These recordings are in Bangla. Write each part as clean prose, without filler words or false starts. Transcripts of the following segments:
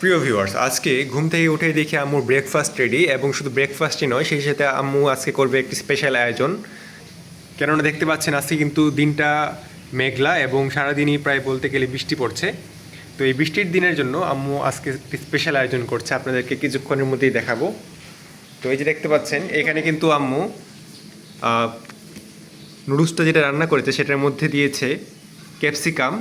প্রিয় ভিউয়ার্স, আজকে ঘুম থেকে উঠে দেখি আম্মুর ব্রেকফাস্ট রেডি, এবং শুধু ব্রেকফাস্টই নয়, সেই সাথে আম্মু আজকে করবে একটি স্পেশাল আয়োজন। কেননা দেখতে পাচ্ছেন আজকে কিন্তু দিনটা মেঘলা এবং সারাদিনই প্রায় বলতে গেলে বৃষ্টি পড়ছে। তো এই বৃষ্টির দিনের জন্য আম্মু আজকে একটি স্পেশাল আয়োজন করছে, আপনাদেরকে কিছুক্ষণের মধ্যেই দেখাবো। তো এই যে দেখতে পাচ্ছেন এখানে কিন্তু আম্মু নুডলসটা যেটা রান্না করেছে সেটার মধ্যে দিয়েছে ক্যাপসিকাম,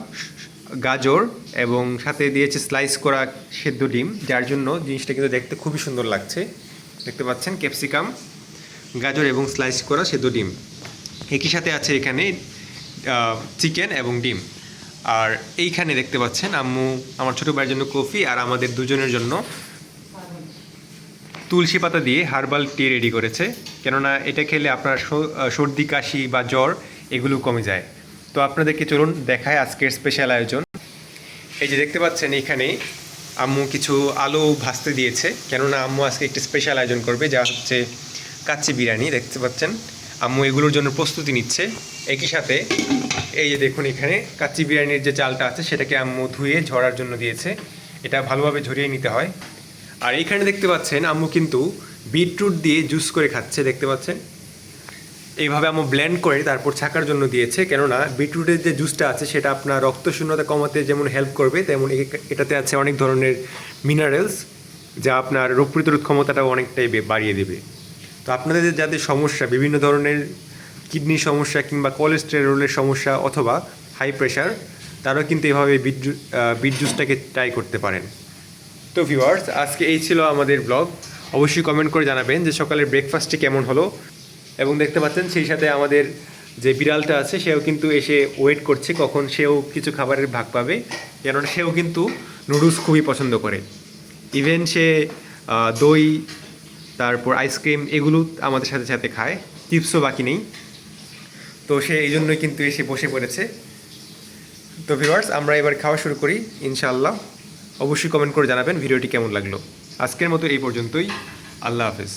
গাজর এবং সাথে দিয়েছে স্লাইস করা সেদ্ধ ডিম, যার জন্য জিনিসটা কিন্তু দেখতে খুবই সুন্দর লাগছে। দেখতে পাচ্ছেন ক্যাপসিকাম, গাজর এবং স্লাইস করা সেদ্ধ ডিম, একই সাথে আছে এখানে চিকেন এবং ডিম। আর এইখানে দেখতে পাচ্ছেন আম্মু আমার ছোটো ভাইয়ের জন্য কফি আর আমাদের দুজনের জন্য তুলসী পাতা দিয়ে হার্বাল টি রেডি করেছে, কেননা এটা খেলে আপনার সর্দি কাশি বা জ্বর এগুলো কমে যায়। তো আপনাদেরকে চলুন দেখায় আজকের স্পেশাল আয়োজন। এই যে দেখতে পাচ্ছেন এখানে আম্মু কিছু আলু ভাজতে দিয়েছে, কেননা আম্মু আজকে একটি স্পেশাল আয়োজন করবে, যা হচ্ছে কাচ্চি বিরিয়ানি। দেখতে পাচ্ছেন আম্মু এগুলোর জন্য প্রস্তুতি নিচ্ছে। একই সাথে এই যে দেখুন এখানে কাচ্চি বিরিয়ানির যে চালটা আছে সেটাকে আম্মু ধুয়ে ঝরার জন্য দিয়েছে, এটা ভালোভাবে ঝরিয়ে নিতে হয়। আর এইখানে দেখতে পাচ্ছেন আম্মু কিন্তু বিটরুট দিয়ে জুস করে খাচ্ছে, দেখতে পাচ্ছেন এইভাবে আম্মু ব্লেন্ড করে তারপর ছাকার জন্য দিয়েছে, কেননা বিটরুটের যে জুসটা আছে সেটা আপনার রক্ত শূন্যতা কমাতে যেমন হেল্প করবে, তেমন এটাতে আছে অনেক ধরনের মিনারেলস, যা আপনার রোগ প্রতিরোধ ক্ষমতাটাও অনেকটাই বাড়িয়ে দেবে। তো আপনাদের যাদের সমস্যা, বিভিন্ন ধরনের কিডনির সমস্যা কিংবা কোলেস্টেরলের সমস্যা অথবা হাই প্রেশার, তারাও কিন্তু এভাবে বিট জুসটাকে ট্রাই করতে পারেন। তো ভিউয়ার্স, আজকে এই ছিল আমাদের ব্লগ। অবশ্যই কমেন্ট করে জানাবেন যে সকালের ব্রেকফাস্টটি কেমন হলো। এবং দেখতে পাচ্ছেন সেই সাথে আমাদের যে বিড়ালটা আছে সেও কিন্তু এসে ওয়েট করছে কখন সেও কিছু খাবারের ভাগ পাবে, কেননা সেও কিন্তু নুডলস খুবই পছন্দ করে। ইভেন সে দই, তারপর আইসক্রিম এগুলো আমাদের সাথে সাথে খায়, চিপসও বাকি নেই। তো সে এই জন্যই কিন্তু এসে বসে পড়েছে। তো ভিউয়ার্স, আমরা এবার খাওয়া শুরু করি ইনশাআল্লাহ। অবশ্যই কমেন্ট করে জানাবেন ভিডিওটি কেমন লাগলো। আজকের মতো এই পর্যন্তই। আল্লাহ হাফেজ।